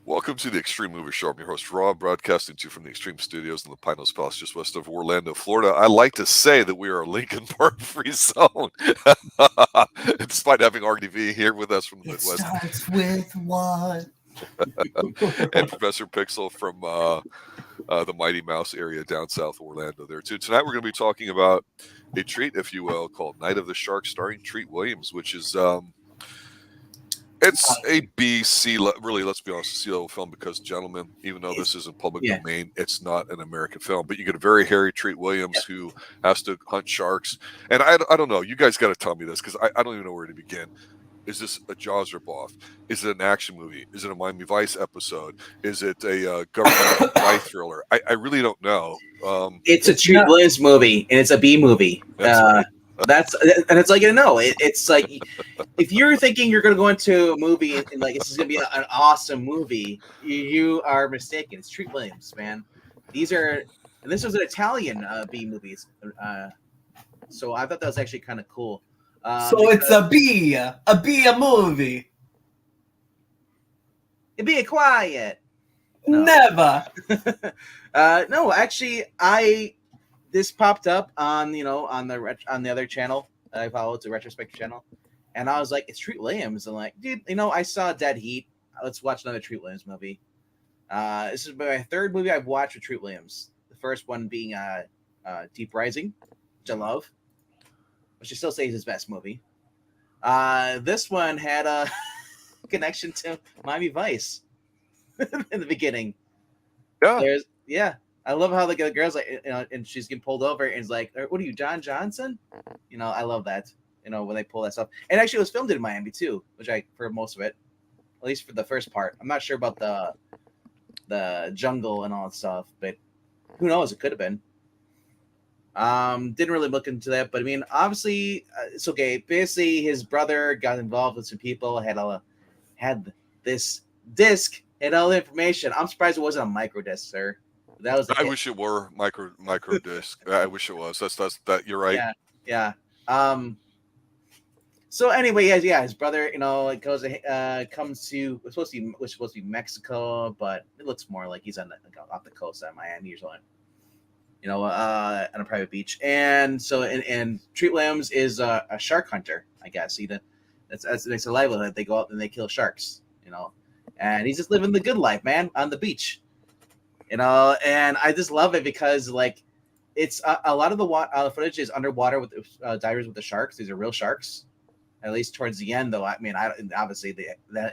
Welcome to the Xtreme Movie Show. I'm your host, Rob, broadcasting to you from the Xtreme Studios in the Pinos Palace, just west of Orlando, Florida. I like to say that we are a Lincoln Park free zone, despite having RDV here with us from the It Midwest, starts with one. and Professor Pixel from the Mighty Mouse area down south of Orlando there, too. Tonight, we're going to be talking about a treat, if you will, called Night of the Shark, starring Treat Williams, which is... it's a B, C, really, let's be honest, a C-level film because, gentlemen, even though this is in public Yeah. domain, it's not an American film. But you get a very hairy Treat Williams who has to hunt sharks. And I don't know. You guys got to tell me this because I don't even know where to begin. Is this a Jaws ripoff? Is it an action movie? Is it a Miami Vice episode? Is it a government spy thriller? I really don't know. It's a Treat Williams movie, and it's a B movie. That's right. And it's like, it's like if you're thinking you're going to go into a movie and like this is going to be an awesome movie, you are mistaken. It's Treat Williams, man. This was an Italian B movies, so I thought that was actually kind of cool. So it's a movie. Be quiet. No. Never. No, actually, this popped up on the other channel that I follow. It's a retrospective channel, and I was like, it's Treat Williams. I'm like, dude, I saw Dead Heat. Let's watch another Treat Williams movie. This is my third movie I've watched with Treat Williams. The first one being Deep Rising, which I love, which I still say is his best movie. This one had a connection to Miami Vice in the beginning. Yeah. I love how the girl's like, and she's getting pulled over and is like, "What are you, John Johnson?" I love that. When they pull that stuff. And actually, it was filmed in Miami too, which for most of it, at least for the first part. I'm not sure about the jungle and all that stuff, but who knows? It could have been. Didn't really look into that, but I mean, obviously, it's okay. Basically, his brother got involved with some people, had this disc and all the information. I'm surprised it wasn't a micro disc, sir. That was. I wish it were micro disc. I wish it was. That's that. You're right. Yeah. So anyway, his brother, comes to was supposed to be Mexico, but it looks more like he's off the coast of Miami or something. On a private beach, and so and Treat Williams is a shark hunter, I guess. That's their livelihood. They go out and they kill sharks, and he's just living the good life, man, on the beach. And I just love it because it's a lot of the footage is underwater with divers with the sharks. These are real sharks, at least towards the end. Though I obviously I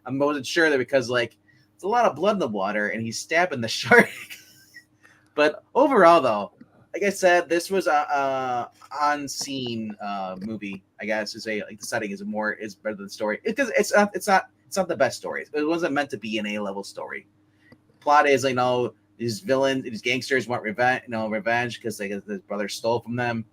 wasn't sure that because it's a lot of blood in the water and he's stabbing the shark. But overall, though, like I said, this was a on-scene movie. I guess to say the setting is better than the story because it's not the best story. It wasn't meant to be an A-level story. Plot is these villains, these gangsters want revenge because his brother stole from them,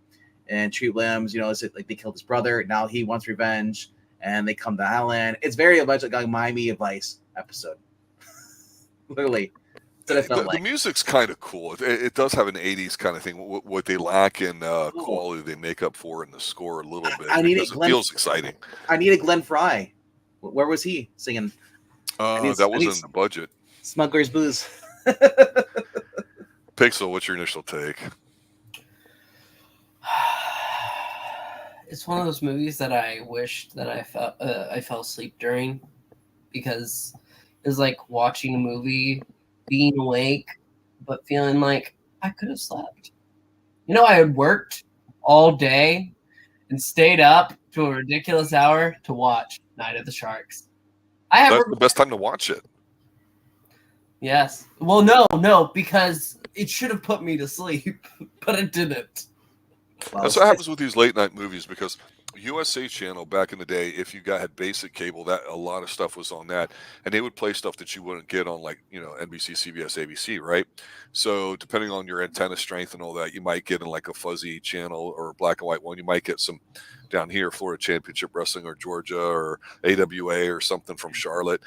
and Treat Williams, they killed his brother. Now he wants revenge, and they come to Island. It's very much like a Miami Vice episode, literally. The music's kind of cool. It does have an 80s kind of thing. What they lack in quality, they make up for in the score a little bit. It feels exciting. I need a Glenn Fry. Where was he singing? That wasn't in the budget. Smuggler's Blues. Pixel, what's your initial take? It's one of those movies that I wished that I fell asleep during because it was like watching a movie, being awake, but feeling like I could have slept. I had worked all day and stayed up to a ridiculous hour to watch Night of the Sharks. That's the best time to watch it. Yes. Well, no, because it should have put me to sleep, but it didn't. That's what happens with these late night movies because USA Channel back in the day, if you had basic cable, that a lot of stuff was on that, and they would play stuff that you wouldn't get on NBC, CBS, ABC, right? So depending on your antenna strength and all that, you might get in a fuzzy channel or a black and white one. You might get some down here, Florida Championship Wrestling or Georgia or AWA or something from Charlotte.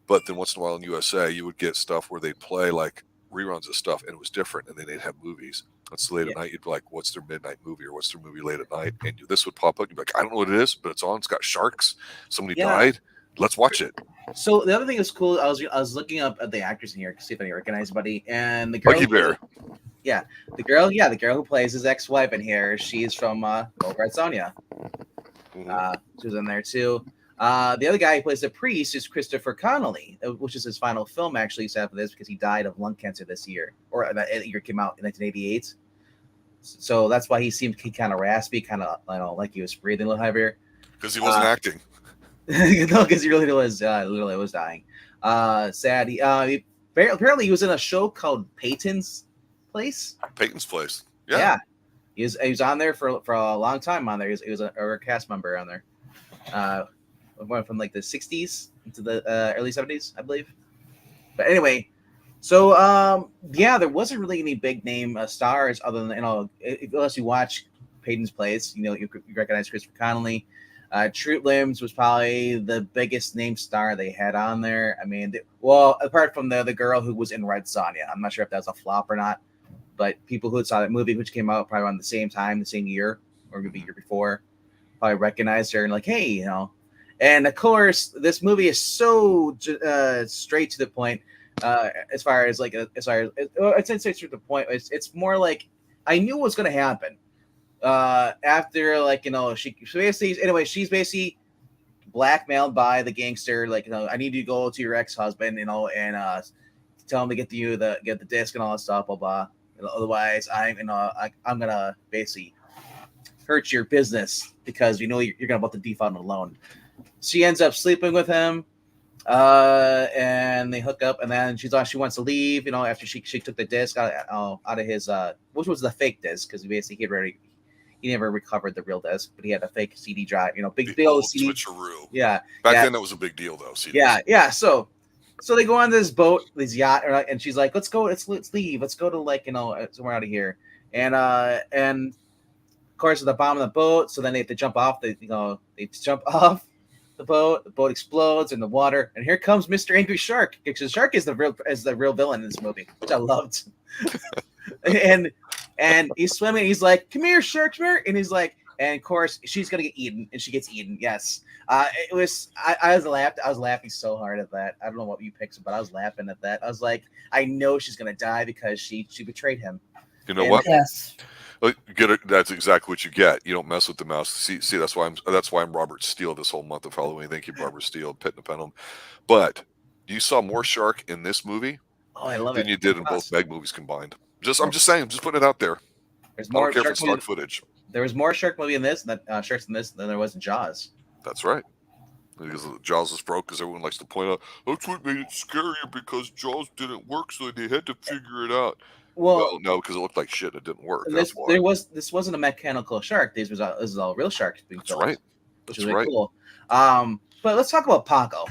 But then once in a while in USA, you would get stuff where they'd play reruns of stuff, and it was different, and then they'd have movies. It's late at night. You'd be like, what's their midnight movie or what's their movie late at night? And this would pop up. You'd be like, I don't know what it is, but it's on. It's got sharks. Somebody died. Let's watch it. So the other thing is cool. I was looking up at the actors in here to see if I recognize anybody, and the girl, Lucky Bear. the girl who plays his ex-wife in here, she's from Old Red Sonja. Mhm. She was in there too. The other guy who plays the priest is Christopher Connolly, which is his final film actually. Sad for this because he died of lung cancer this year, or that year came out in 1988. So that's why he seemed kind of raspy, kind of like he was breathing a little heavier. Because he wasn't acting. No, because he really was literally was dying. Sad. Apparently he was in a show called Peyton's Place. Peyton's Place. Yeah. Yeah. He was on there for a long time on there. He was a cast member on there. Went from like the 60s into the early 70s, I believe. But anyway, so there wasn't really any big name stars other than unless you watch Peyton's Place, you recognize Christopher Connolly. Treat Williams was probably the biggest name star they had on there. I mean, apart from the girl who was in Red Sonja, I'm not sure if that was a flop or not. But people who saw that movie, which came out probably around the same time, the same year, or maybe a year before, probably recognized her and like, hey, And of course, this movie is so straight to the point. As far as it's straight to the point. It's more like I knew what was going to happen. After she's basically blackmailed by the gangster. I need you to go to your ex-husband, and tell him to get the disc and all that stuff, blah blah. Otherwise, I'm gonna basically hurt your business because you're gonna about to default on a loan. She ends up sleeping with him, and they hook up, and then she wants to leave. After she took the disc out of his which was the fake disc, because basically he never recovered the real disc, but he had a fake CD drive. Big old CD switcheroo. Yeah, Back then that was a big deal though. CDs. Yeah. So they go on this boat, this yacht, and she's like, "Let's go, let's leave, let's go to somewhere out of here." And of course, at the bottom of the boat, so then they have to jump off. They jump off the boat explodes in the water, and here comes Mr. Angry Shark. Because the shark is the real villain in this movie, which I loved. and he's swimming. He's like, "Come here, shark, come here!" And he's like, and of course, she's gonna get eaten, and she gets eaten. Yes. I was laughing so hard at that. I don't know what you picked, but I was laughing at that. I was like, I know she's gonna die because she betrayed him. You know what? Yes. That's exactly what you get. You don't mess with the mouse. See, that's why I'm Robert Steele this whole month of Halloween. Thank you, Barbara Steele, Pit and Penum. But you saw more shark in this movie I love than it. you did in both Meg movies combined. I'm just saying. I'm just putting it out there. There's I don't more care if shark it's stock footage. There was more shark movie in this sharks in this than there was in Jaws. That's right. Because Jaws is broke, because everyone likes to point out that's what made it scarier, because Jaws didn't work, so they had to figure it out. Well, no, because it looked like shit. It didn't work. That's why. This wasn't a mechanical shark. This is all real sharks being killed. That's right. Which is really cool. But let's talk about Paco.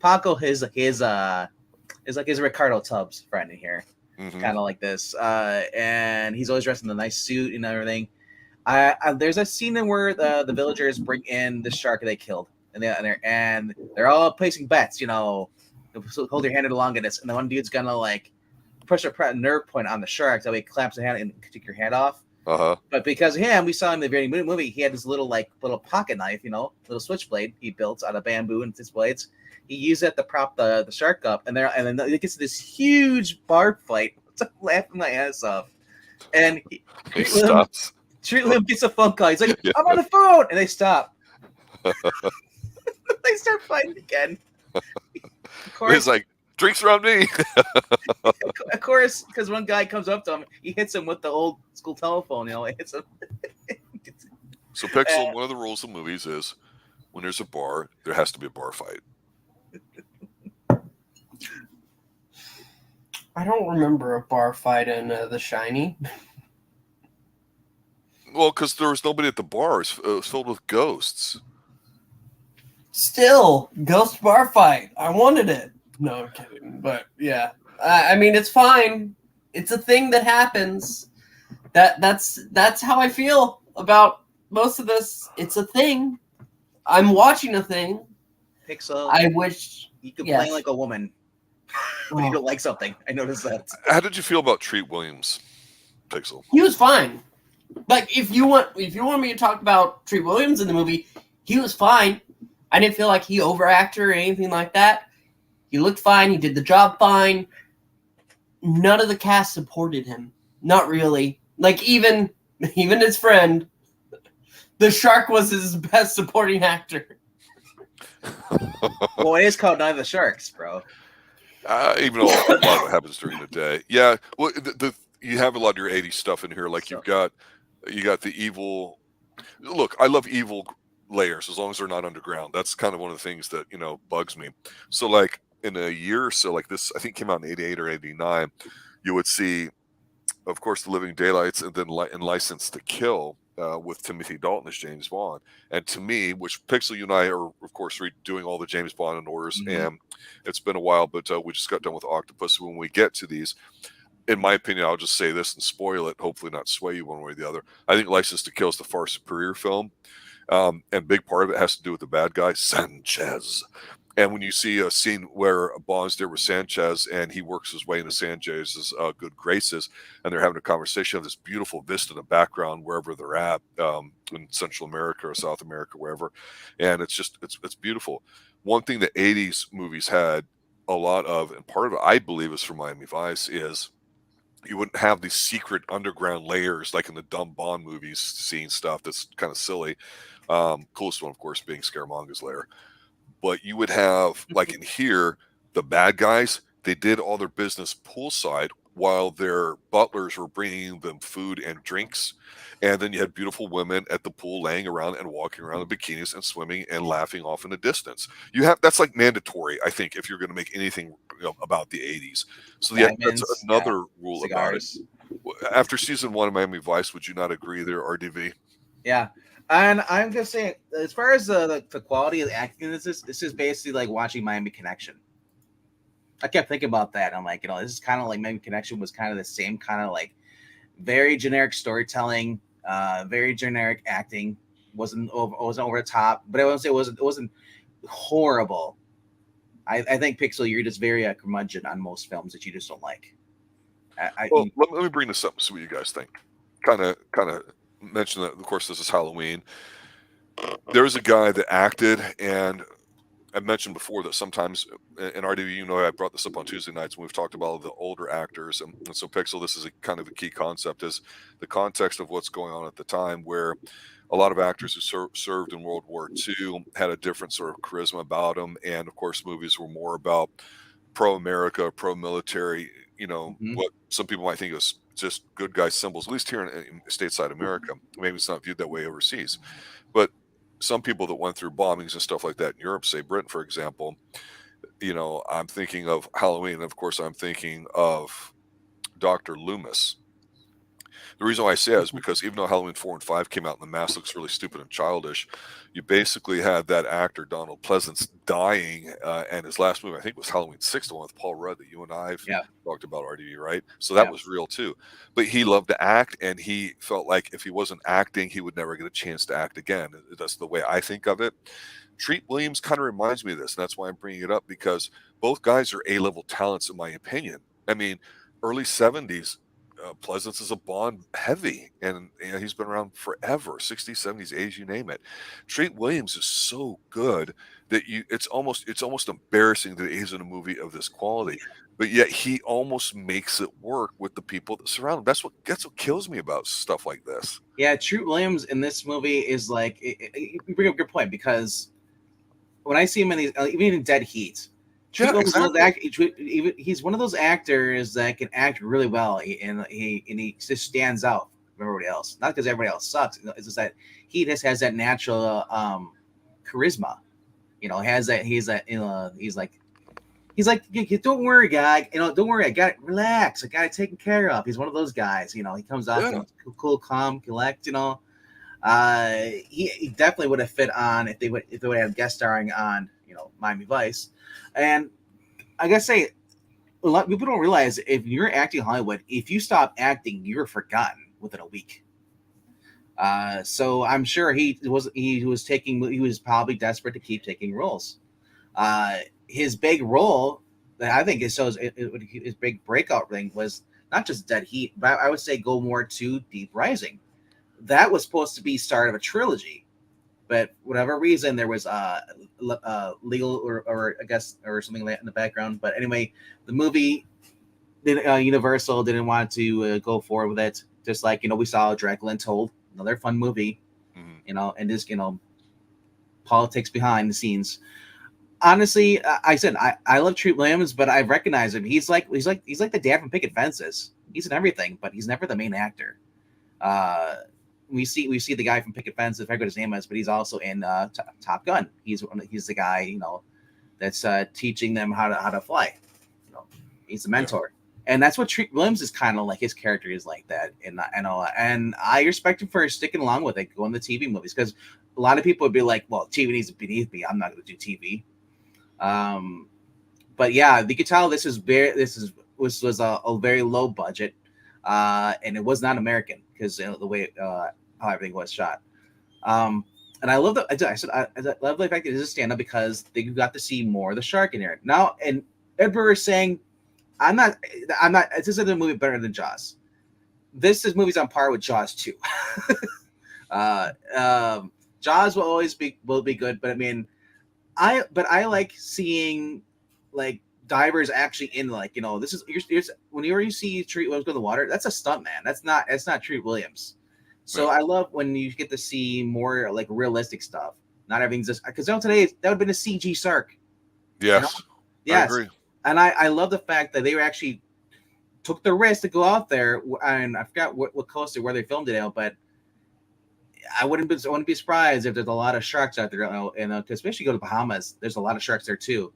Paco is like his Ricardo Tubbs friend in here, kind of like this. And he's always dressed in a nice suit and everything. There's a scene in where the villagers bring in the shark they killed, and they're all placing bets. Hold your hand along at this, and the one dude's gonna push a nerve point on the shark, so he clamps the hand and take your hand off. But because of him, we saw in the very movie, he had this little pocket knife, little switchblade he built out of bamboo and his blades. He used it to prop the shark up, and then it gets this huge bar fight. I'm laughing my ass off, and he stops. Treat Lim gets a phone call. He's like, "I'm on the phone," and they stop. They start fighting again. Of course, he's like, "Drinks are on me." Of course, because one guy comes up to him, he hits him with the old school telephone. It hits him. So, Pixel, one of the rules of movies is when there's a bar, there has to be a bar fight. I don't remember a bar fight in The Shining. Well, because there was nobody at the bar. It was filled with ghosts. Still, ghost bar fight. I wanted it. No, I'm kidding. But yeah, I mean, it's fine. It's a thing that happens. That's how I feel about most of this. It's a thing. I'm watching a thing. Pixel. I wish you could play like a woman when you don't like something. I noticed that. How did you feel about Treat Williams, Pixel? He was fine. If you want me to talk about Treat Williams in the movie, he was fine. I didn't feel like he overacted or anything like that. He looked fine. He did the job fine. None of the cast supported him. Not really. Like even his friend, the shark was his best supporting actor. Well, it is called Night of the Sharks, bro. Even though a lot of it happens during the day. Yeah, well, you have a lot of your '80s stuff in here. Like So, you got the evil. Look, I love evil layers as long as they're not underground. That's kind of one of the things that bugs me. So like in a year or so, like this, I think came out in '88 or '89. You would see, of course, The Living Daylights, and then in License to Kill with Timothy Dalton as James Bond. And to me, which Pixel, you and I are, of course, doing all the James Bond in orders, and it's been a while, but we just got done with Octopus. When we get to these, in my opinion, I'll just say this and spoil it, hopefully not sway you one way or the other. I think License to Kill is the far superior film. And big part of it has to do with the bad guy, Sanchez. And when you see a scene where Bond's there with Sanchez and he works his way into Sanchez's good graces, and they're having a conversation of this beautiful vista in the background wherever they're at, in Central America or South America, wherever, and it's beautiful. One thing the '80s movies had a lot of, and part of it I believe is from Miami Vice, is you wouldn't have these secret underground layers like in the dumb Bond movies, seeing stuff that's kind of silly. Coolest one, of course, being Scaramanga's lair. But you would have, like in here, the bad guys, they did all their business poolside while their butlers were bringing them food and drinks. And then you had beautiful women at the pool laying around and walking around in bikinis and swimming and laughing off in the distance. That's like mandatory, I think, if you're going to make anything about the '80s. So yeah, that's another rule cigars. about it. After season 1 of Miami Vice, would you not agree there, RDV? Yeah. And I'm just saying, as far as the quality of the acting, this is basically like watching Miami Connection. I kept thinking about that. I'm like, this is kind of like Miami Connection was kind of the same kind of like very generic storytelling, very generic acting. Wasn't over the top, but it wasn't horrible. I think Pixel, you're just very curmudgeon on most films that you just don't like. Let me bring this up and see what you guys think. Kind of mention that, of course, this is Halloween. There was a guy that acted, and I mentioned before that sometimes in RDV, I brought this up on Tuesday nights when we've talked about the older actors, and so Pixel, this is a kind of a key concept, is the context of what's going on at the time, where a lot of actors who served in World War II had a different sort of charisma about them, and of course movies were more about pro-America, pro-military, what some people might think is just good guy symbols, at least here in stateside America. Maybe it's not viewed that way overseas. But some people that went through bombings and stuff like that in Europe, say Britain, for example, I'm thinking of Halloween. And of course, I'm thinking of Dr. Loomis. The reason why I say that is because even though Halloween 4 and 5 came out and the mask looks really stupid and childish, you basically had that actor, Donald Pleasance, dying, and his last movie, I think, was Halloween 6, the one with Paul Rudd that you and I have talked about, RDV, right? So that was real too. But he loved to act, and he felt like if he wasn't acting, he would never get a chance to act again. That's the way I think of it. Treat Williams kind of reminds me of this, and that's why I'm bringing it up, because both guys are A-level talents, in my opinion. I mean, early 70s, Pleasance is a Bond heavy, and he's been around forever, 60s, 70s, 80s, you name it. Treat Williams is so good that it's almost embarrassing that he's in a movie of this quality, but yet he almost makes it work with the people that surround him. That's what kills me about stuff like this. Yeah, Treat Williams in this movie is like, you bring up a good point, because when I see him in these, even in Dead Heat, he's one of those actors that can act really well, and he just stands out from everybody else. Not because everybody else sucks. It's just that he just has that natural charisma. He's like, don't worry, guy. Don't worry. I got it. Relax. I got it taken care of. He's one of those guys. He comes off cool, calm, collect. He definitely would have fit on if they would have guest starring on Miami Vice. And I gotta say, a lot of people don't realize, if you're acting in Hollywood, if you stop acting, you're forgotten within a week. So I'm sure he was probably desperate to keep taking roles. His big role that I think his big breakout thing was not just Dead Heat, but I would say go more to Deep Rising. That was supposed to be start of a trilogy. but whatever reason there was legal or I guess or something like that in the background. But anyway, the movie Universal didn't want to go forward with it. Just like we saw Dracula Untold, another fun movie, and just politics behind the scenes. Honestly, I said I love Treat Williams, but I recognize him. He's like the dad from Picket Fences. He's in everything, but he's never the main actor. We see the guy from Picket Fences. I forget what his name is, but he's also in Top Gun. He's the guy that's teaching them how to fly. He's the mentor. And that's what Treat Williams is kind of like. His character is like that, and I respect him for sticking along with it, going to TV movies, because a lot of people would be like, "Well, TV is beneath me. I'm not going to do TV." But yeah, you could tell this was a very low budget, and it was not American because the way how everything was shot. And I love I love the fact that it is a stand up because they got to see more of the shark in here now. And Ed Brewer is saying, I'm not. This isn't a movie better than Jaws. This movie's on par with Jaws 2. Jaws will always be good, but I mean, I like seeing like divers actually in this is whenever you see Treat Williams go in the water, that's a stunt man. That's not Treat Williams. So I love when you get to see more like realistic stuff. Not everything's just because today that would have been a CG shark. Yes, yes. I agree. And I love the fact that they actually took the risk to go out there, and I forgot what coast or where they filmed it at, but I wouldn't be surprised if there's a lot of sharks out there, and especially go to Bahamas, there's a lot of sharks there too.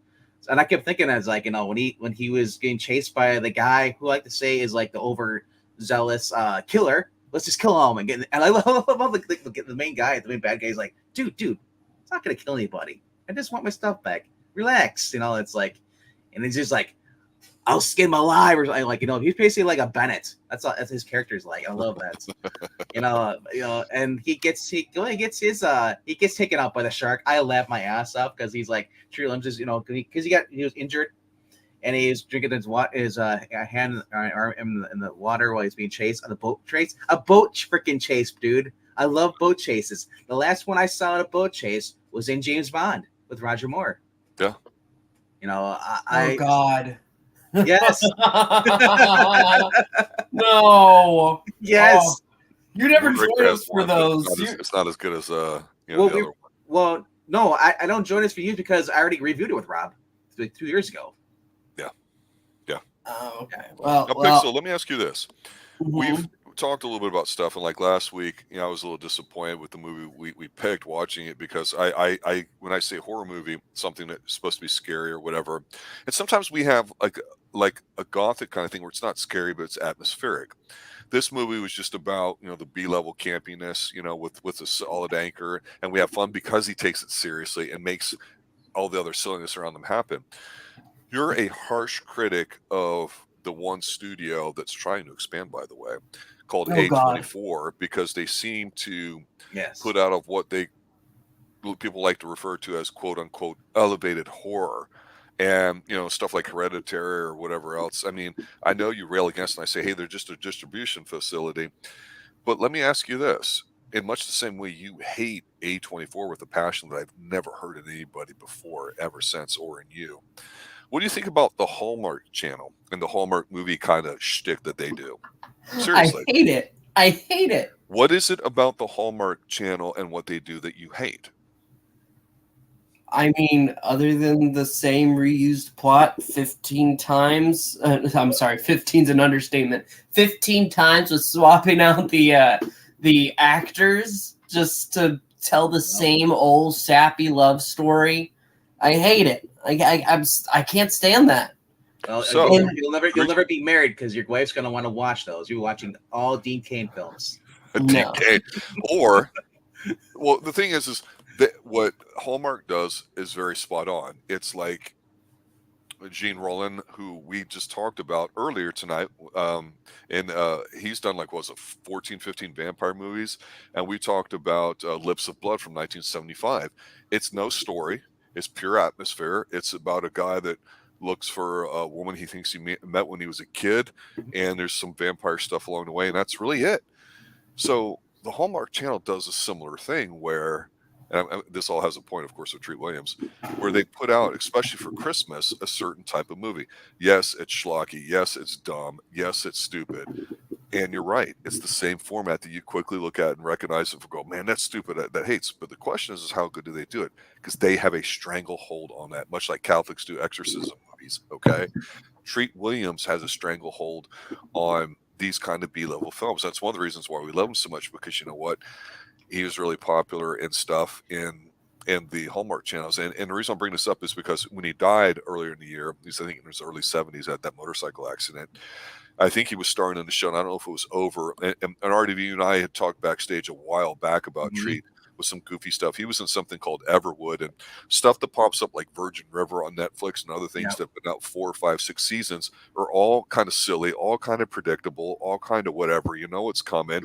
And I kept thinking as like when he was getting chased by the guy who I like to say is like the overzealous killer. Let's just kill him and I love the main guy, the main bad guy is like, dude, it's not gonna kill anybody. I just want my stuff back. Relax, it's like. And it's just like, I'll skin him alive, or he's basically like a Bennett. That's his character's like. I love that, and he gets taken out by the shark. I laugh my ass off because he's like, Treat Williams is because he was injured, and he was drinking his hand arm in the water while he's being chased on a boat freaking chase, dude. I love boat chases. The last one I saw in a boat chase was in James Bond with Roger Moore. Yeah. Oh God. Yes. No. Yes. Oh, you never joined us for those. It's not as good as the other one. Well, no, I don't join us for you because I already reviewed it with Rob like 2 years ago. Yeah. Oh, okay. Well, Pixel, let me ask you this. Mm-hmm. We've talked a little bit about stuff, and like last week, I was a little disappointed with the movie we picked watching it because I when I say horror movie, something that's supposed to be scary or whatever, and sometimes we have like a gothic kind of thing where it's not scary but it's atmospheric. This movie was just about the B-level campiness, with a solid anchor, and we have fun because he takes it seriously and makes all the other silliness around them happen. You're a harsh critic of the one studio that's trying to expand, by the way, called A24, because they seem to put out of what people like to refer to as quote unquote elevated horror, and stuff like Hereditary or whatever else. I mean, I know you rail against, and I say, hey, they're just a distribution facility, but let me ask you this: in much the same way you hate A24 with a passion that I've never heard in anybody before, ever since, or in you, what do you think about the Hallmark Channel and the Hallmark movie kind of shtick that they do? Seriously. I hate it. What is it about the Hallmark Channel and what they do that you hate? I mean, other than the same reused plot 15 times, I'm sorry, 15's an understatement. 15 times with swapping out the actors just to tell the same old sappy love story. I hate it. I can't stand that. Well, so you'll never be married because your wife's gonna want to watch those. You're watching all Dean Cain films. Dean Cain, or well, the thing is that what Hallmark does is very spot on. It's like Gene Roland, who we just talked about earlier tonight, and he's done 14, 15 vampire movies, and we talked about Lips of Blood from 1975. It's no story. It's pure atmosphere. It's about a guy that looks for a woman he thinks he met when he was a kid, and there's some vampire stuff along the way, and that's really it. So the Hallmark Channel does a similar thing where, and this all has a point, of course, of Treat Williams, where they put out, especially for Christmas, a certain type of movie. Yes, it's schlocky. Yes, it's dumb. Yes, it's stupid. And you're right. It's the same format that you quickly look at and recognize and go, man, that's stupid. That hates. But the question is how good do they do it? Because they have a stranglehold on that, much like Catholics do exorcism movies. Okay. Treat Williams has a stranglehold on these kind of B-level films. That's one of the reasons why we love him so much, because you know what? He was really popular and stuff in the Hallmark channels. And the reason I'm bringing this up is because when he died earlier in the year, I think in his early 70s, had that motorcycle accident. I think he was starring in the show, and I don't know if it was over. And RDV and I had talked backstage a while back about Treat with some goofy stuff. He was in something called Everwood, and stuff that pops up like Virgin River on Netflix and other things that have been out 4, 5, 6 seasons are all kind of silly, all kind of predictable, all kind of whatever. You know it's coming.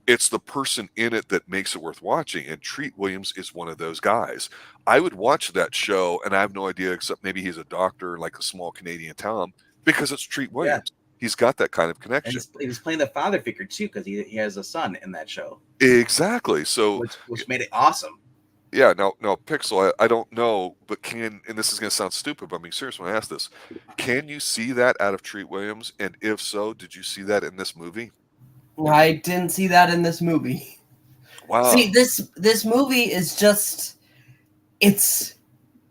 It's the person in it that makes it worth watching, and Treat Williams is one of those guys. I would watch that show, and I have no idea, except maybe he's a doctor in like a small Canadian town, because it's Treat Williams. Yeah. He's got that kind of connection. And he's playing the father figure too, because he has a son in that show. Exactly. So which made it awesome. Yeah. Now, Pixel, I don't know, but and this is going to sound stupid, but I'm being serious when I ask this. Can you see that out of Treat Williams? And if so, did you see that in this movie? I didn't see that in this movie. Wow. See, this movie is just, it's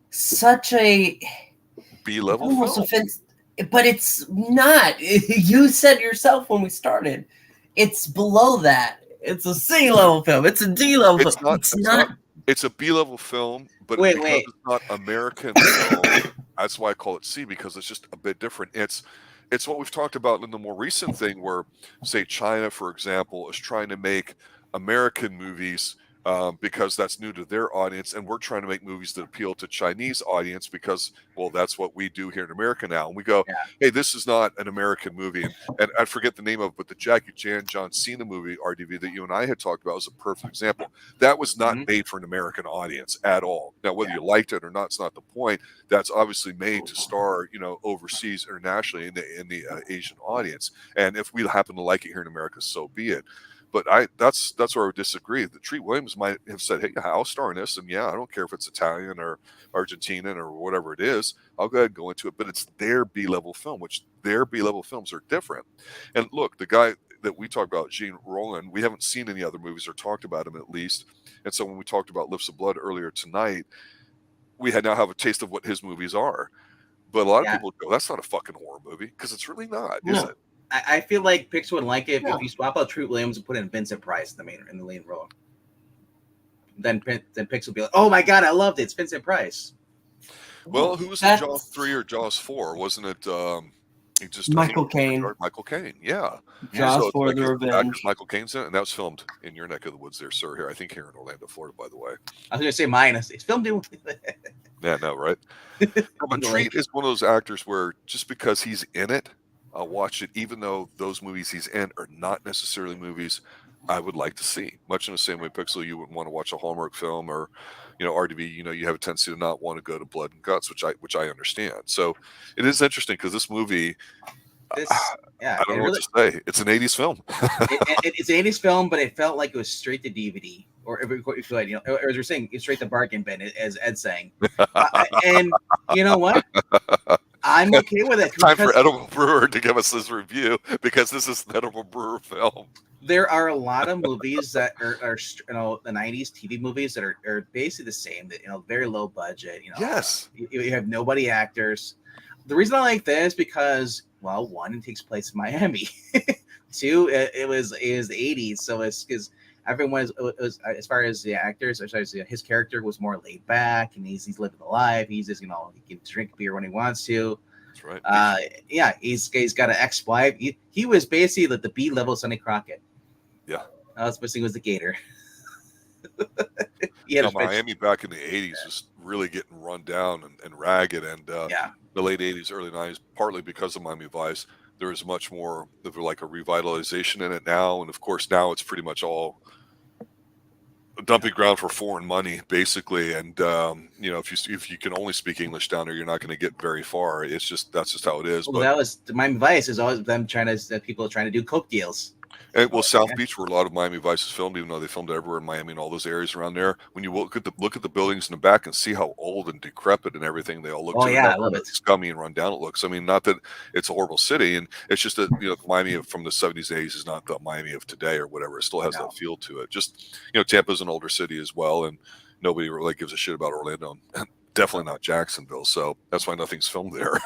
such a B-level film. But it's not. You said yourself when we started, it's below that. It's a C-level film. It's a D-level film. It's not. It's a B-level film, but because it's not American film, that's why I call it C, because it's just a bit different. It's what we've talked about in the more recent thing where, say, China, for example, is trying to make American movies because that's new to their audience, and we're trying to make movies that appeal to Chinese audience because, well, that's what we do here in America now. And we go, hey, this is not an American movie. And I forget the name of it, but the Jackie Chan, John Cena movie, RDV, that you and I had talked about was a perfect example. That was not made for an American audience at all. Now, whether you liked it or not, it's not the point. That's obviously made to star, overseas, internationally in the Asian audience. And if we happen to like it here in America, so be it. But that's where I would disagree. The Treat Williams might have said, hey, I'll star in this. And yeah, I don't care if it's Italian or Argentinian or whatever it is. I'll go ahead and go into it. But it's their B-level film, which their B-level films are different. And look, the guy that we talked about, Gene Roland, we haven't seen any other movies or talked about him at least. And so when we talked about Lips of Blood earlier tonight, we now have a taste of what his movies are. But a lot of people go, that's not a fucking horror movie, because it's really not, is it? I feel like Pixel would like it if you swap out Treat Williams and put in Vincent Price in the lead role. Then Pixel would be like, "Oh my god, I loved it! It's Vincent Price." Well, who was in Jaws 3 or Jaws 4? Wasn't it? Michael Caine. Michael Caine, yeah. Jaws 4: The Revenge. Michael Caine's in it, and that was filmed in your neck of the woods, there, sir. Here, I think here in Orlando, Florida, by the way. I was going to say mine. It's filmed in. Yeah, no, right. But Treat is one of those actors where just because he's in it, I'll watch it, even though those movies he's in are not necessarily movies I would like to see. Much in the same way, Pixel, you wouldn't want to watch a Hallmark film, or, RDV, you have a tendency to not want to go to blood and guts, which I understand. So it is interesting because this movie, I don't know what to say. It's an 80s film. It's an 80s film, but it felt like it was straight to DVD, or if you could, or as we're saying, it's straight to bargain bin, as Ed's saying. And you know what? I'm okay with it. Time for Edible Brewer to give us this review, because this is an Edible Brewer film. There are a lot of movies that are the 90s TV movies that are basically the same, that very low budget. Yes. You have nobody actors. The reason I like this because, well, one, it takes place in Miami. Two, it was the 80s, so it's because everyone was as far as the actors, his character was more laid back, and he's living the life. He's just he can drink beer when he wants to. That's right. He's got an ex-wife. He was basically like the B-level Sonny Crockett. Yeah. I was missing was the Gator. Miami back in the 80s was really getting run down and ragged, and the late 80s, early 90s, partly because of Miami Vice. There is much more of like a revitalization in it now, and of course now it's pretty much all a dumping ground for foreign money, basically. And if you can only speak English down there, you're not going to get very far. That's just how it is. Well, that was Miami Vice is always them people trying to do coke deals. And well, Oh, South yeah. Beach, where a lot of Miami Vice is filmed, even though they filmed it everywhere in Miami and all those areas around there, when you look at the buildings in the back and see how old and decrepit and everything they all look Oh, to, and yeah, how I love it. scummy and run down it looks. I mean, not that it's a horrible city, and it's just that Miami from the 70s, 80s is not the Miami of today or whatever. It still has No. that feel to it. Just Tampa's an older city as well, and nobody really gives a shit about Orlando. And definitely not Jacksonville, so that's why nothing's filmed there.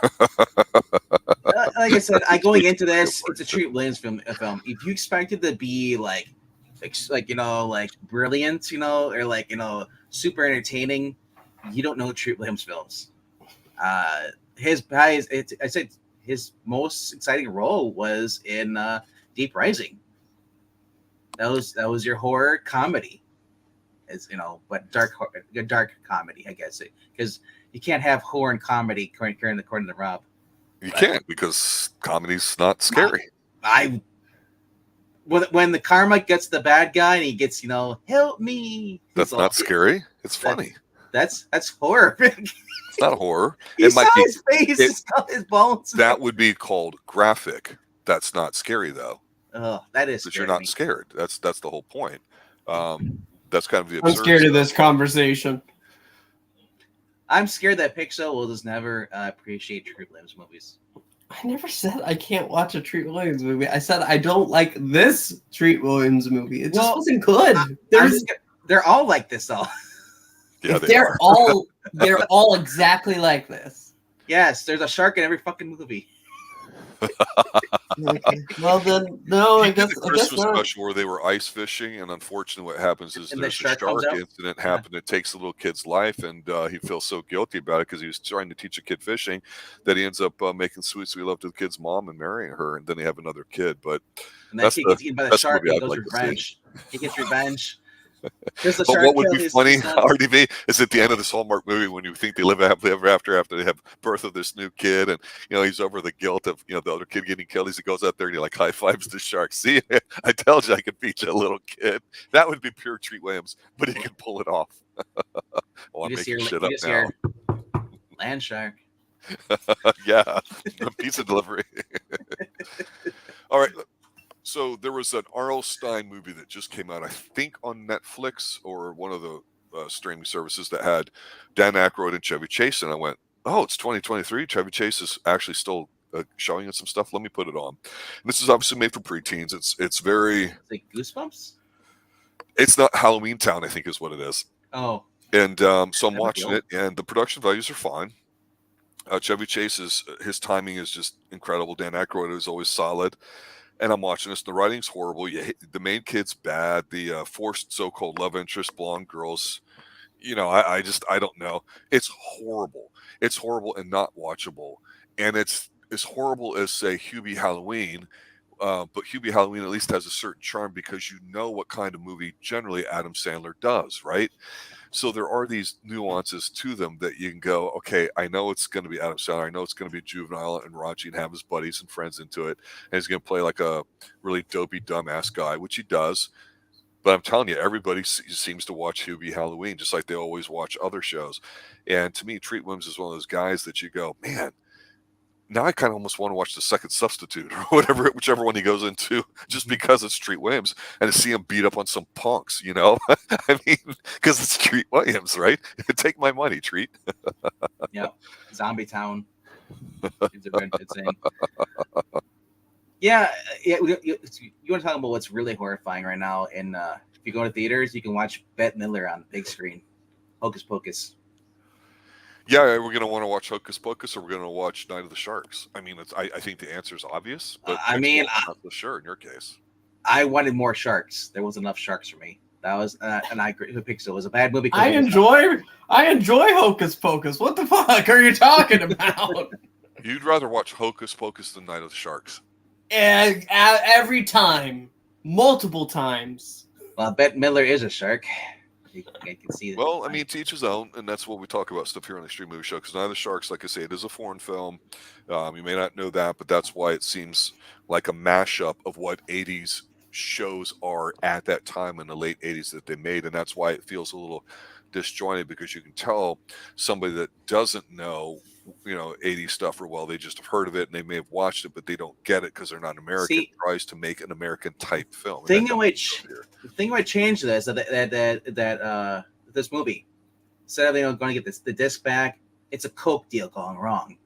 Like I said, going It's into this, it's a Treat Williams film. If you expected to be like brilliant, or super entertaining, you don't know Treat Williams films. I said his most exciting role was in Deep Rising. That was your horror comedy, but dark comedy, I guess, because you can't have horror and comedy according to Rob. You can't, because comedy's not scary. When the karma gets the bad guy and he gets, help me. That's not scary. It's funny. That's horror. It's not horror. You saw his face, his bones. That would be called graphic. That's not scary though. Oh, that is. Because you're not scared. That's the whole point. That's kind of the. I'm scared of this conversation. I'm scared that Pixar will just never appreciate Treat Williams movies. I never said I can't watch a Treat Williams movie. I said I don't like this Treat Williams movie. It just wasn't good. They're all like this, though. Yeah, they're all exactly like this. Yes, there's a shark in every fucking movie. Okay. Well then, no, I guess the Christmas special where they were ice fishing, and unfortunately, what happens is there's a shark incident happen. It takes a little kid's life, and he feels so guilty about it because he was trying to teach a kid fishing that he ends up making sweet love to the kid's mom and marrying her, and then they have another kid. But and that kid gets eaten by the shark. And he revenge. He gets revenge. But what would be funny, RDV, is at the end of this Hallmark movie when you think they live happily ever after they have birth of this new kid, and he's over the guilt of the other kid getting killed. He goes out there and he high fives the shark. See, I told you I could beat you, little kid. That would be pure Treat Williams, but he can pull it off. I'm making shit up now. Land shark. Yeah, pizza delivery. All right. So there was an R.L. Stine movie that just came out, I think, on Netflix or one of the streaming services that had Dan Aykroyd and Chevy Chase, and I went, "Oh, it's 2023. Chevy Chase is actually still showing us some stuff. Let me put it on." And this is obviously made for preteens. It's very like Goosebumps. It's not Halloween Town, I think, is what it is. Oh, and so I'm watching it, and the production values are fine. Chevy Chase his timing is just incredible. Dan Aykroyd is always solid. And I'm watching this. The writing's horrible. The main kid's bad. The forced so-called love interest, blonde girls. I don't know. It's horrible. It's horrible and not watchable. And it's as horrible as, say, Hubie Halloween. But Hubie Halloween at least has a certain charm because you know what kind of movie generally Adam Sandler does, right? So there are these nuances to them that you can go, okay, I know it's going to be Adam Sandler. I know it's going to be juvenile and raunchy and have his buddies and friends into it. And he's going to play like a really dopey, dumbass guy, which he does. But I'm telling you, everybody seems to watch Hubie Halloween, just like they always watch other shows. And to me, Treat Williams is one of those guys that you go, man, now I kind of almost want to watch The Second Substitute or whichever one he goes into, just because it's Treat Williams, and to see him beat up on some punks, I mean, because it's Treat Williams, right? Take my money, Treat. Yeah, Zombie Town. It's insane. Yeah. You want to talk about what's really horrifying right now? And if you go to theaters, you can watch Bette Midler on the big screen. Hocus Pocus. Yeah, we're going to want to watch Hocus Pocus, or we're going to watch Night of the Sharks. I mean, I think the answer is obvious, but I'm not so sure in your case. I wanted more sharks. There wasn't enough sharks for me. That was, and I agree. Pixel was a bad movie. I enjoy Hocus Pocus. What the fuck are you talking about? You'd rather watch Hocus Pocus than Night of the Sharks. And every time, multiple times. Well, Bette Midler is a shark. I can see that. Well, I mean, to each his own, and that's what we talk about stuff here on the Extreme Movie Show. Because Night of the Sharks, like I say, it is a foreign film. You may not know that, but that's why it seems like a mashup of what 80s shows are at that time in the late 80s that they made, and that's why it feels a little disjointed because you can tell somebody that doesn't know, 80s stuff or well, they just have heard of it and they may have watched it, but they don't get it because they're not American. See, tries to make an American type film. And thing that in doesn't which go here. the thing might change this this movie, instead of going to get the disc back, it's a coke deal gone wrong.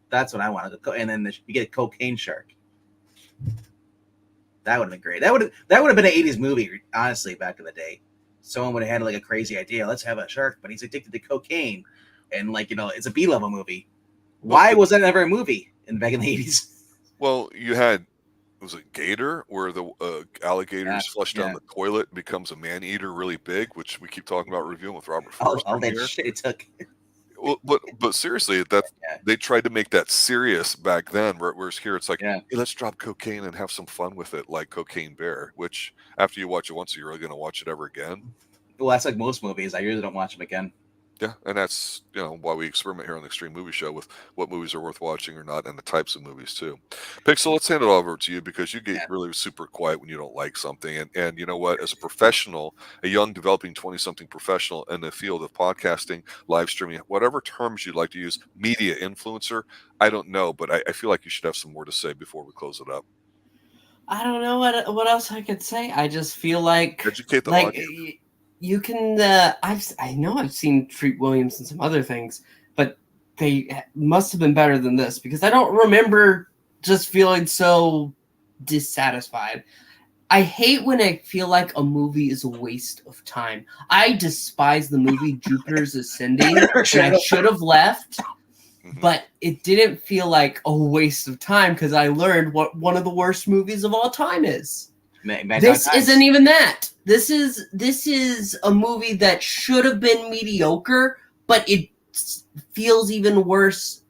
That's what I wanted to, and then you get a cocaine shark. That would have been great. That would have been an 80s movie, honestly, back in the day. Someone would have had like a crazy idea. Let's have a shark, but he's addicted to cocaine, and it's a B-level movie. Why was that ever a movie back in the 80s? Well, you had, was it Gator, where the alligators flush down the toilet and becomes a man-eater really big, which we keep talking about reviewing with Robert Forster. All that shit it took. Well, but seriously, they tried to make that serious back then. Whereas here, it's like, hey, let's drop cocaine and have some fun with it, like Cocaine Bear. Which after you watch it once, you're really going to watch it ever again. Well, that's like most movies. I usually don't watch them again. Yeah, and that's why we experiment here on the Xtreme Movie Show with what movies are worth watching or not, and the types of movies too. Pixel, let's hand it over to you because you get really super quiet when you don't like something. And you know what? As a professional, a young developing 20-something professional in the field of podcasting, live streaming, whatever terms you'd like to use, media influencer, I don't know, but I feel like you should have some more to say before we close it up. I don't know what else I could say. I just feel like educate the audience. You can. I know I've seen Treat Williams and some other things, but they must have been better than this because I don't remember just feeling so dissatisfied. I hate when I feel like a movie is a waste of time. I despise the movie Jupiter's Ascending, and I should have left, but it didn't feel like a waste of time because I learned what one of the worst movies of all time is. This isn't even that. This is a movie that should have been mediocre, but it feels even worse.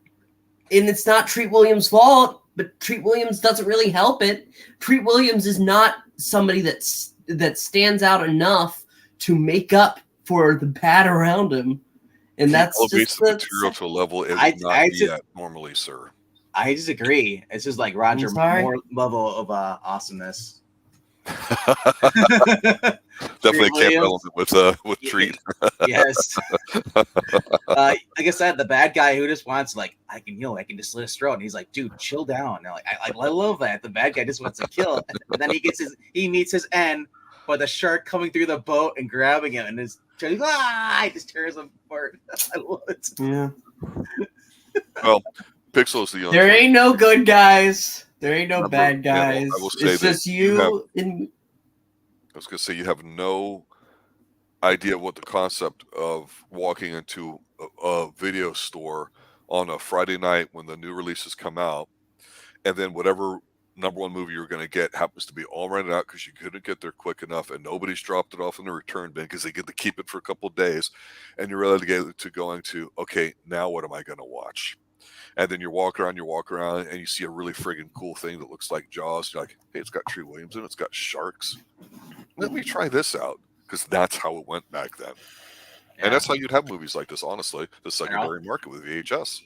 And it's not Treat Williams' fault, but Treat Williams doesn't really help it. Treat Williams is not somebody that stands out enough to make up for the bad around him. And that's elevates the material to a level it would not be at normally, sir. I disagree. It's just like Roger Moore level of awesomeness. Definitely a camp element with Treat. Yes. Like I said, the bad guy who just wants I can just slit his throat, and he's like, dude, chill down. And I love that. The bad guy just wants to kill, and then he meets his end, but the shark coming through the boat and grabbing him, and he just tears him apart. I love it. Yeah. Well, Pixel is the young. There ain't no good guys. There ain't no bad guys. I will say it's just you. I was going to say you have no idea what the concept of walking into a video store on a Friday night when the new releases come out, and then whatever #1 movie you're going to get happens to be all rented out because you couldn't get there quick enough, and nobody's dropped it off in the return bin because they get to keep it for a couple of days, and you're relegated to going to, okay, now what am I going to watch? And then you walk around, and you see a really friggin' cool thing that looks like Jaws. You're like, hey, it's got Treat Williams in it. It's got sharks. Let me try this out. Because that's how it went back then. Yeah. And that's how you'd have movies like this, honestly. The secondary market with VHS.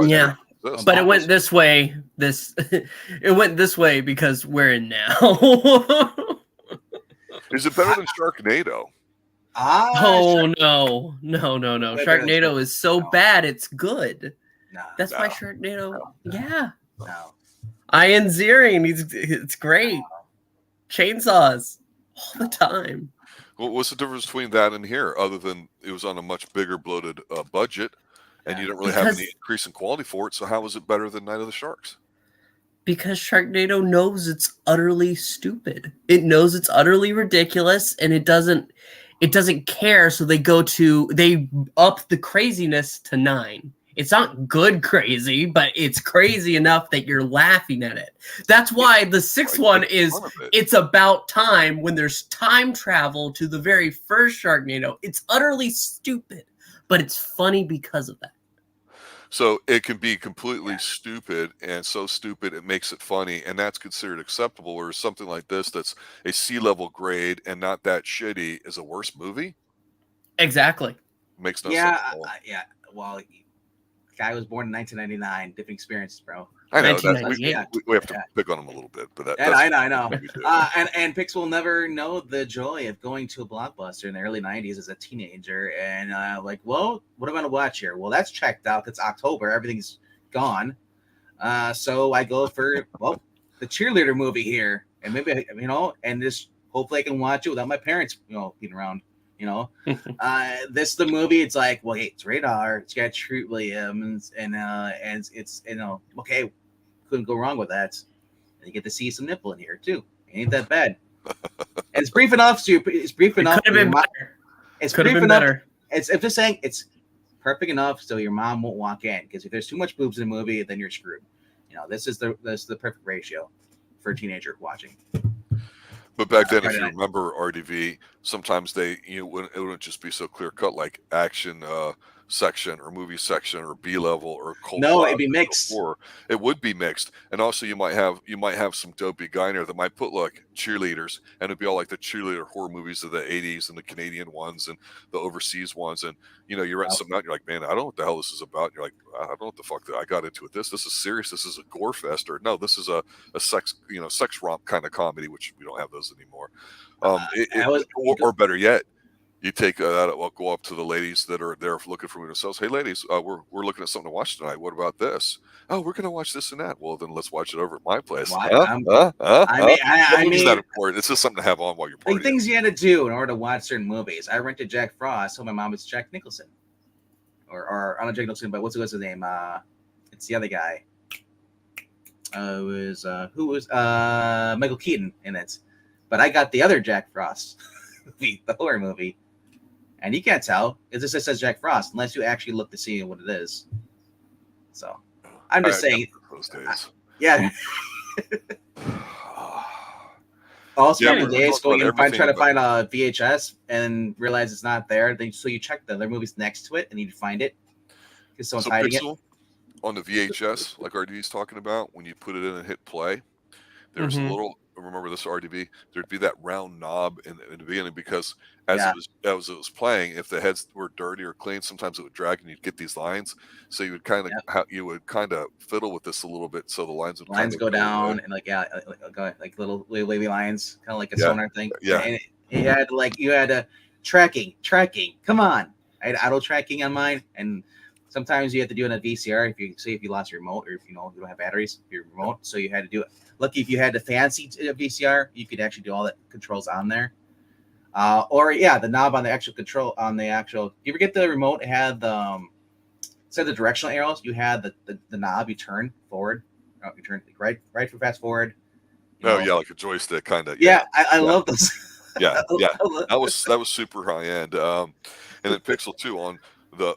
Yeah. But it went this way. It went this way because we're in now. Is it better than Sharknado? Oh, no. Sharknado is so bad, it's good. That's why Sharknado. Yeah. No. Ian Ziering, it's great. Chainsaws all the time. Well, what's the difference between that and here, other than it was on a much bigger, bloated budget, and you don't really have any increase in quality for it? So how is it better than Night of the Sharks? Because Sharknado knows it's utterly stupid. It knows it's utterly ridiculous, and it doesn't care. So they up the craziness to 9. It's not good crazy, but it's crazy enough that you're laughing at it. That's why the 6th one is, it's about time when there's time travel to the very first Sharknado. It's utterly stupid, but it's funny because of that. So it can be completely stupid, and so stupid it makes it funny, and that's considered acceptable, whereas something like this that's a C-level grade and not that shitty is a worse movie? Exactly. Makes no sense at all. Well, Guy was born in 1999. Different experiences, bro. I know that 1998. we have to pick on him a little bit, but And that's I know. what we do. And Pix will never know the joy of going to a Blockbuster in the early 90s as a teenager and like, well, what am I going to watch here? Well, that's checked out. It's October. Everything's gone. So I go for, well, the cheerleader movie here. And maybe, and this, hopefully I can watch it without my parents, being around. This the movie. It's like, well, hey, it's radar. It's got Treat Williams, and it's okay, couldn't go wrong with that. And you get to see some nipple in here too. Ain't that bad? And it's brief enough. It's brief enough. Could have been better. It's Could have brief been enough. better. I'm just saying it's perfect enough so your mom won't walk in, because if there's too much boobs in the movie, then you're screwed. This is the perfect ratio for a teenager watching. But back then, if you remember RDV, sometimes it wouldn't just be so clear cut like action section or movie section or B level or cold. No, it'd be mixed. It would be mixed, and also you might have some dopey guy in there that might put like cheerleaders, and it'd be all like the cheerleader horror movies of the '80s and the Canadian ones and the overseas ones, and you're renting something out. And you're like, man, I don't know what the hell this is about. And you're like, I don't know what the fuck that I got into with this. This is serious. This is a gore fest, or no, this is a sex sex romp kind of comedy, which we don't have those anymore. Or better yet, you take that. Well, go up to the ladies that are there looking for themselves. Hey, ladies, we're looking at something to watch tonight. What about this? Oh, we're gonna watch this and that. Well, then let's watch it over at my place. I mean, not important. It's just something to have on while you're partying. Like things you had to do in order to watch certain movies. I rented Jack Frost. So my mom was Jack Nicholson, or I don't know Jack Nicholson, but what's his name? It's the other guy. It was who was Michael Keaton in it, but I got the other Jack Frost movie, the horror movie. And you can't tell. It just says Jack Frost unless you actually look to see what it is. So I'm just saying. Those days. Yeah. Also, days going and try to find a VHS and realize it's not there. Then so you check the other movies next to it and you find it because someone's hiding it. On the VHS, like RDV's talking about, when you put it in and hit play, there's a little. Remember this RDV? There'd be that round knob in the beginning, because as it was playing, if the heads were dirty or clean, sometimes it would drag and you'd get these lines. So you would kind of fiddle with this a little bit, so the lines would go down and like little wavy lines, kind of like a sonar thing. Yeah, and you had tracking. Come on, I had auto tracking on mine, and sometimes you have to do it on a VCR if you lost your remote, or if you don't have batteries for your remote, so you had to do it. Lucky if you had the fancy VCR, you could actually do all the controls on there. The knob on the actual control on the actual. You ever get the remote? It had the instead of the directional arrows, you had the knob. You turn forward, you turn right for fast forward. Like a joystick kind of. Yeah, I love those. Yeah. That was super high end. And then Pixel 2 on the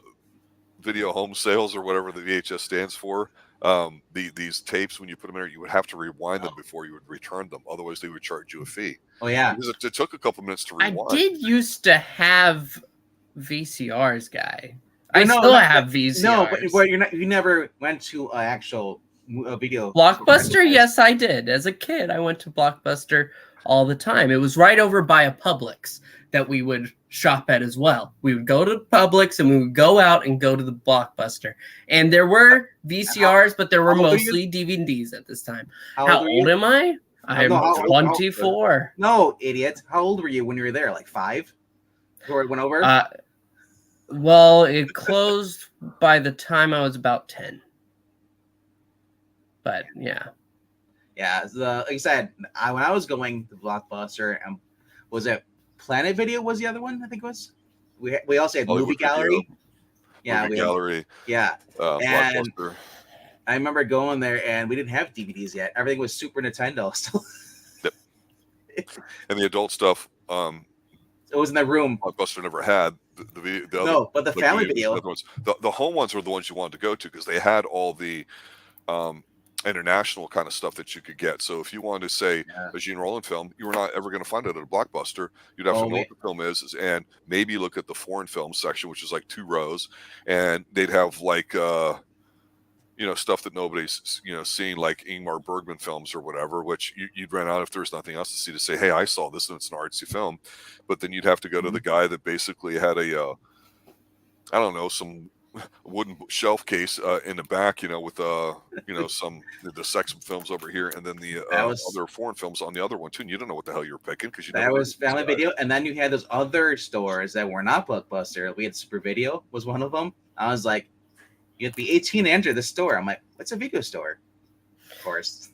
video home sales, or whatever the VHS stands for. These tapes, when you put them in there, you would have to rewind them before you would return them. Otherwise, they would charge you a fee. Oh yeah, because it took a couple minutes to rewind. I did used to have VCRs, guy. I still have VCRs. No, but you never went to an actual video. Blockbuster? Yes, I did. As a kid, I went to Blockbuster all the time. It was right over by a Publix that we would shop at as well. We would go to Publix and we would go out and go to the Blockbuster. And there were VCRs, but there were mostly DVDs at this time. How old am I? I'm 24. No, idiot. How old were you when you were there? Like 5? Before it went over? Well, it closed by the time I was about 10. But yeah. Yeah, like I said, when I was going to Blockbuster, was it Planet Video was the other one, I think it was. We also had Movie Gallery. Movie Gallery. Yeah. And Blockbuster. I remember going there and we didn't have DVDs yet. Everything was Super Nintendo still. Yep. And the adult stuff, it was in that room. Blockbuster never had the other. No, but the family video. The home ones were the ones you wanted to go to, because they had all the international kind of stuff that you could get. So if you wanted to say a Gene Roland film, you were not ever going to find it at a Blockbuster. You'd have to know what the film is, and maybe look at the foreign film section, which is like 2 rows, and they'd have like stuff that nobody's seen, like Ingmar Bergman films or whatever, which you'd rent out if there's nothing else to see, to say, hey, I saw this and it's an artsy film. But then you'd have to go to the guy that basically had some wooden shelf case in the back, with some the sex films over here, and then the That was other foreign films on the other one too. And you don't know what the hell you were picking because you that never heard was of these Family guys. Video, and then you had those other stores that were not Blockbuster. We had Super Video was one of them. I was like, you have to be 18 to enter the store. I'm like, what's a video store? Of course.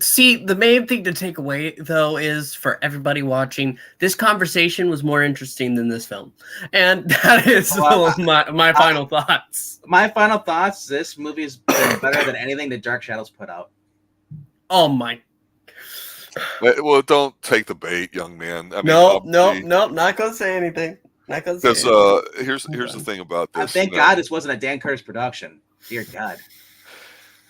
See, the main thing to take away, though, is for everybody watching, this conversation was more interesting than this film. And that is my final thoughts. My final thoughts, this movie has been better than anything that Dark Shadows put out. Oh, my. Well, don't take the bait, young man. I mean, No, not going to say anything. Not going to say anything. Here's the thing about this. Thank God this wasn't a Dan Curtis production. Dear God.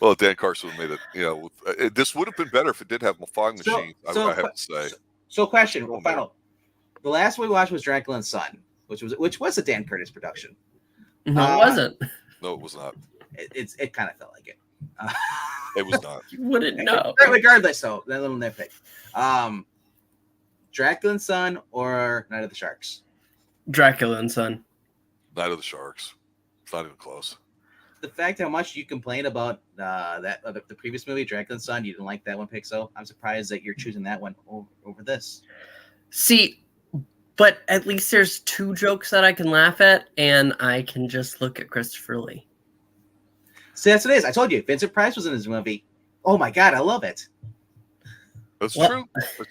Well, Dan Carson made it. This would have been better if it did have a fog machine. I have to say. So, question. Final. The last one we watched was Dracula and Son, which was a Dan Curtis production. No, it wasn't. No, it was not. It kind of felt like it. It was not. You wouldn't know. Regardless, though, that little nitpick. Dracula and Son or Night of the Sharks? Dracula and Son. Night of the Sharks. It's not even close. The fact how much you complained about the previous movie, Dracula and Son, you didn't like that one, Pixel. I'm surprised that you're choosing that one over this. See, but at least there's two jokes that I can laugh at, and I can just look at Christopher Lee. See, that's what it is. I told you, Vincent Price was in this movie. Oh my God, I love it. That's true.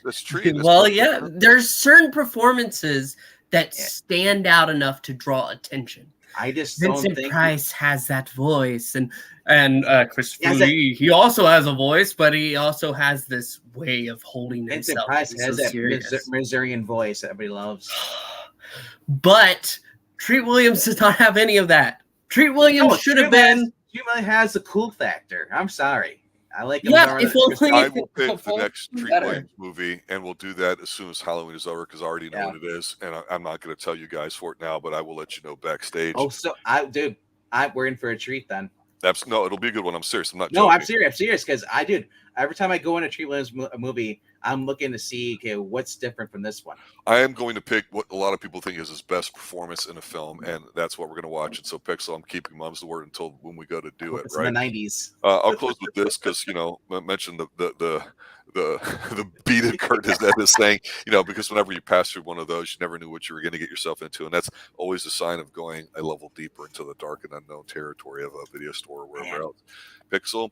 That's true. Well, yeah, there's certain performances that stand out enough to draw attention. I just Vincent don't think Price has that voice, and Christopher Lee, he also has a voice, but he also has this way of holding Vincent himself. Price has that Missourian voice that everybody loves. But Treat Williams does not have any of that. Treat Williams should have been. Treat Williams has the cool factor. I'm sorry. I like him. Yeah, I will pick the next Treat Williams movie, and we'll do that as soon as Halloween is over because I already know what it is, and I'm not going to tell you guys for it now, but I will let you know backstage. Oh, so we're in for a treat then. No, it'll be a good one. I'm serious. I'm not joking. No, I'm serious because every time I go in a Treat Williams movie, I'm looking to see what's different from this one. I am going to pick what a lot of people think is his best performance in a film, and that's what we're going to watch. And so, Pixel, I'm keeping Mom's the word until when we go to do it. Right? In the 90s. I'll close with this because I mentioned the beat Curtis that is saying, because whenever you pass through one of those, you never knew what you were going to get yourself into, and that's always a sign of going a level deeper into the dark and unknown territory of a video store or wherever else. Pixel,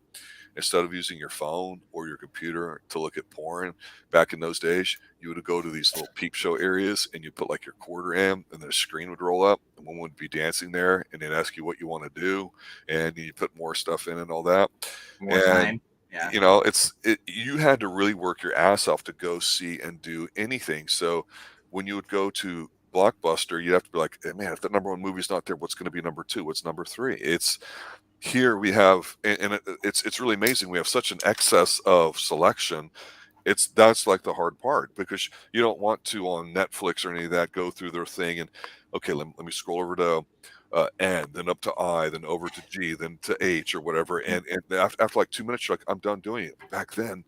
instead of using your phone or your computer to look at porn, back in those days, you would go to these little peep show areas and you put like your quarter in, and then a screen would roll up, and one would be dancing there, and they'd ask you what you want to do, and you put more stuff in and all that. More time. Yeah. You had to really work your ass off to go see and do anything. So when you would go to Blockbuster, you'd have to be like, hey, man, if the number one movie's not there, what's going to be number two? What's number three? It's here we have, and it's really amazing. We have such an excess of selection. That's like the hard part because you don't want to on Netflix or any of that go through their thing and okay, let me scroll over to N, then up to I, then over to G, then to H or whatever. And after like 2 minutes, you're like, I'm done doing it. Back then,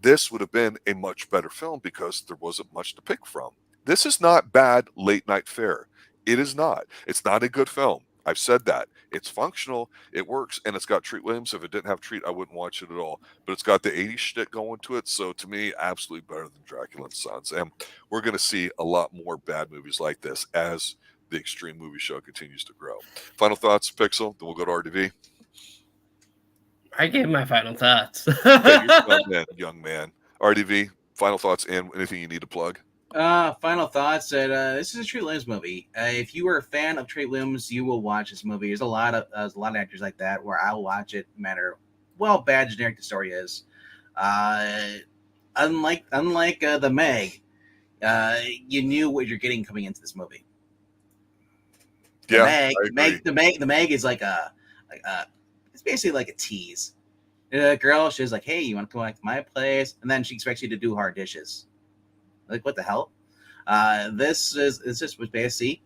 this would have been a much better film because there wasn't much to pick from. This is not bad late night fare. It is not. It's not a good film. I've said that. It's functional, it works, and it's got Treat Williams. If it didn't have Treat, I wouldn't watch it at all. But it's got the 80s shit going to it, so to me, absolutely better than Dracula and Sons. And we're going to see a lot more bad movies like this as the Xtreme movie show continues to grow. Final thoughts, Pixel, then we'll go to RDV. I gave my final thoughts. Okay, young man. RDV, final thoughts and anything you need to plug? Final thoughts that this is a Treat Williams movie. If you are a fan of Treat Williams, you will watch this movie. There's a lot of actors like that where I'll watch it no matter how bad generic the story is. Unlike the Meg, you knew what you're getting coming into this movie. The Meg is like it's basically like a tease. The girl, she's like, hey, you want to come back to my place? And then she expects you to do hard dishes. Like, what the hell? This just was basically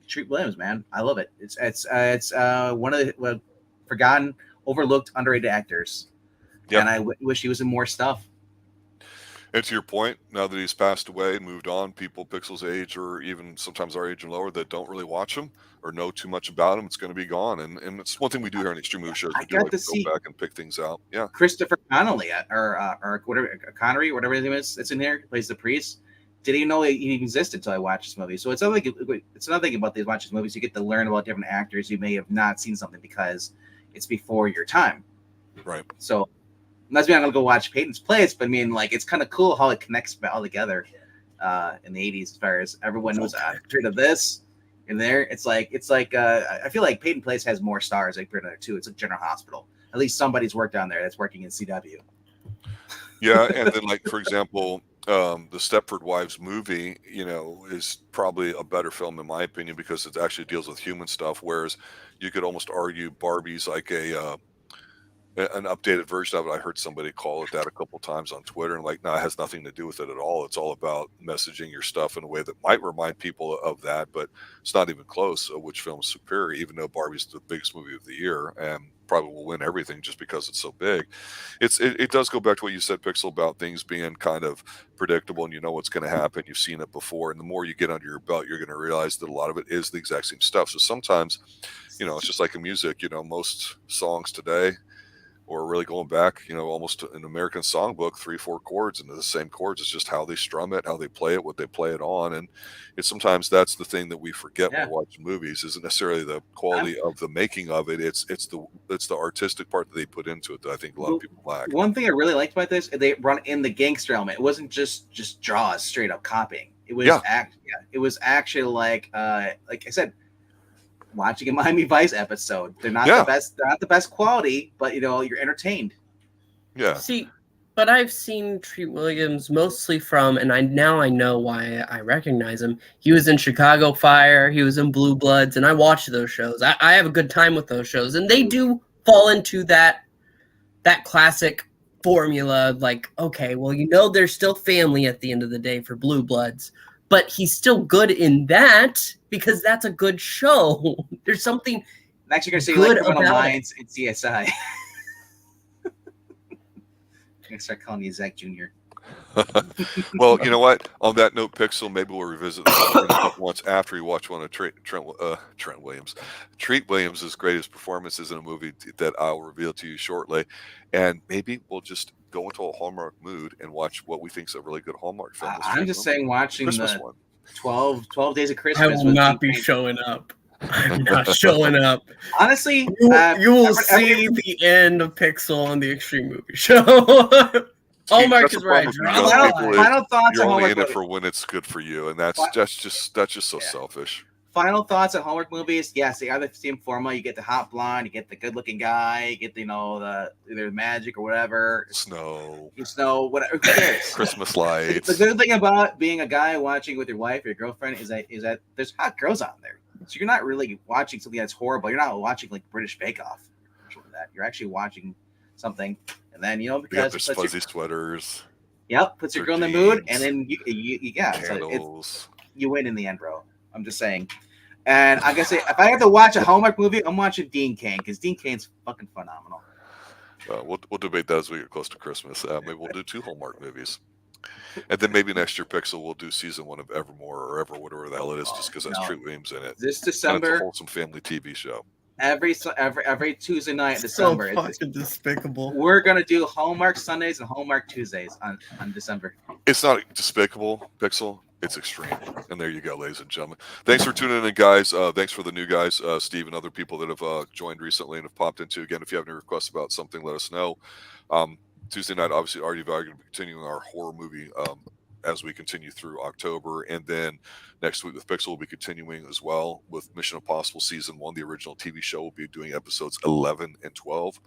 Treat Williams, man. I love it. It's one of the forgotten, overlooked, underrated actors. Yep. And I wish he was in more stuff. And to your point, now that he's passed away and moved on, people Pixel's age or even sometimes our age and lower that don't really watch him or know too much about him, it's going to be gone. And it's one thing we do here on Extreme Movie Shows. I We do got like to to see go back and pick things out. Yeah. Christopher Connolly or whatever Connery, whatever his name is, that's in here, plays the priest. Didn't even know he even existed until I watched this movie. So it's another thing about these watches movies. You get to learn about different actors. You may have not seen something because it's before your time. Right. So that's me. I'm gonna go watch Peyton's Place, but I mean, like, it's kind of cool how it connects all together in the '80s. As far as everyone knows, after of this in there, it's like I feel like Peyton Place has more stars like Predator 2. It's like General Hospital. At least somebody's worked down there that's working in CW. Yeah, and then like for example, the Stepford Wives movie, is probably a better film in my opinion because it actually deals with human stuff. Whereas you could almost argue Barbie's like an updated version of it. I heard somebody call it that a couple times on Twitter, and like, no, it has nothing to do with it at all. It's all about messaging your stuff in a way that might remind people of that, but it's not even close of which film is superior, even though Barbie's the biggest movie of the year and probably will win everything just because it's so big. It does go back to what you said, Pixel, about things being kind of predictable and you know what's going to happen. You've seen it before, and the more you get under your belt, you're going to realize that a lot of it is the exact same stuff. So sometimes, it's just like in music. Most songs today, or really going back, almost an American songbook, 3-4 chords into the same chords. It's just how they strum it, how they play it, what they play it on. And it's sometimes that's the thing that we forget when we're watching movies, isn't necessarily the quality of the making of it. It's the artistic part that they put into it that I think a lot of people lack. One thing I really liked about this, they run in the gangster element. It wasn't just Jaws straight up copying. It was it was actually like I said, watching a Miami Vice episode. They're not the best. They're not the best quality, but you're entertained. Yeah. See, but I've seen Treat Williams mostly from, and I know why I recognize him. He was in Chicago Fire. He was in Blue Bloods, and I watch those shows. I have a good time with those shows, and they do fall into that classic formula. Like, okay, well, there's still family at the end of the day for Blue Bloods. But he's still good in that because that's a good show. There's something. I'm actually going to say good like Criminal about Minds and CSI. I'm going to start calling you Zach Jr. Well, you know what? On that note, Pixel, maybe we'll revisit this in a couple months after you watch one of Trent Williams. Treat Williams' greatest performances in a movie that I'll reveal to you shortly. And maybe we'll just go into a Hallmark mood and watch what we think is a really good Hallmark film. I'm just saying, watching Christmas the one. 12 Days of I Christmas. will not be showing up. I'm not showing up. Honestly, you will see the end of Pixel on the Extreme Movie Show. Hallmark is where I draw. Final thoughts you're on only Hallmark in it for when it's good for you, and that's just so selfish. Final thoughts on Hallmark movies. Yes, they are the same formula. You get the hot blonde, you get the good-looking guy, you get the either magic or whatever. Snow, whatever. Who cares? Christmas lights. The good thing about being a guy watching with your wife or your girlfriend is that there's hot girls on there. So you're not really watching something that's horrible. You're not watching like British Bake Off. You're actually watching something, and then because there's fuzzy sweaters. Yep, puts your girl in the mood, and then candles. So you win in the end, bro. I'm just saying. And I guess if I have to watch a Hallmark movie, I'm watching Dean Cain because Dean Cain's fucking phenomenal. We'll debate that as we get close to Christmas. Maybe we'll do 2 Hallmark movies, and then maybe next year, Pixel, we'll do season 1 of Evermore or Ever, whatever the hell it is, just because that's Treat Williams in it. This December, and it's a wholesome family TV show. Every Tuesday night in December. So fucking despicable. We're gonna do Hallmark Sundays and Hallmark Tuesdays on December. It's not despicable, Pixel. It's extreme. And there you go, ladies and gentlemen. Thanks for tuning in, guys. Thanks for the new guys, Steve and other people that have joined recently and have popped into. Again, if you have any requests about something, let us know. Tuesday night, obviously, Artie Value going to be continuing our horror movie as we continue through October. And then next week with Pixel, we'll be continuing as well with Mission Impossible Season 1, the original TV show. We'll be doing episodes 11 and 12.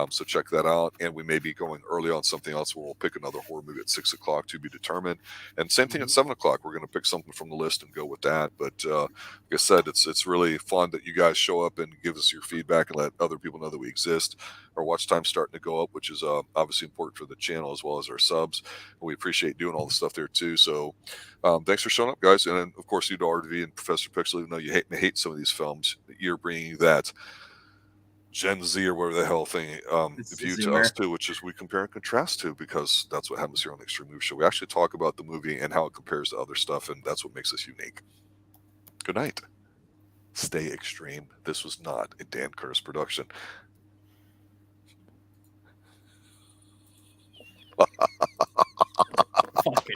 So check that out. And we may be going early on something else where we'll pick another horror movie at 6 o'clock to be determined. And same thing at 7 o'clock. We're going to pick something from the list and go with that. But like I said, it's really fun that you guys show up and give us your feedback and let other people know that we exist. Our watch time's starting to go up, which is obviously important for the channel as well as our subs. And we appreciate doing all the stuff there too. So thanks for showing up, guys. And then, of course, you to RV and Professor Pixel, even though you hate some of these films, you're bringing that Gen Z or whatever the hell thing It's view to Zoomer. us too, which is we compare and contrast to, because that's what happens here on the Extreme Movie Show. We actually talk about the movie and how it compares to other stuff, and that's what makes us unique. Good night. Stay extreme. This was not a Dan Curtis production. Fucking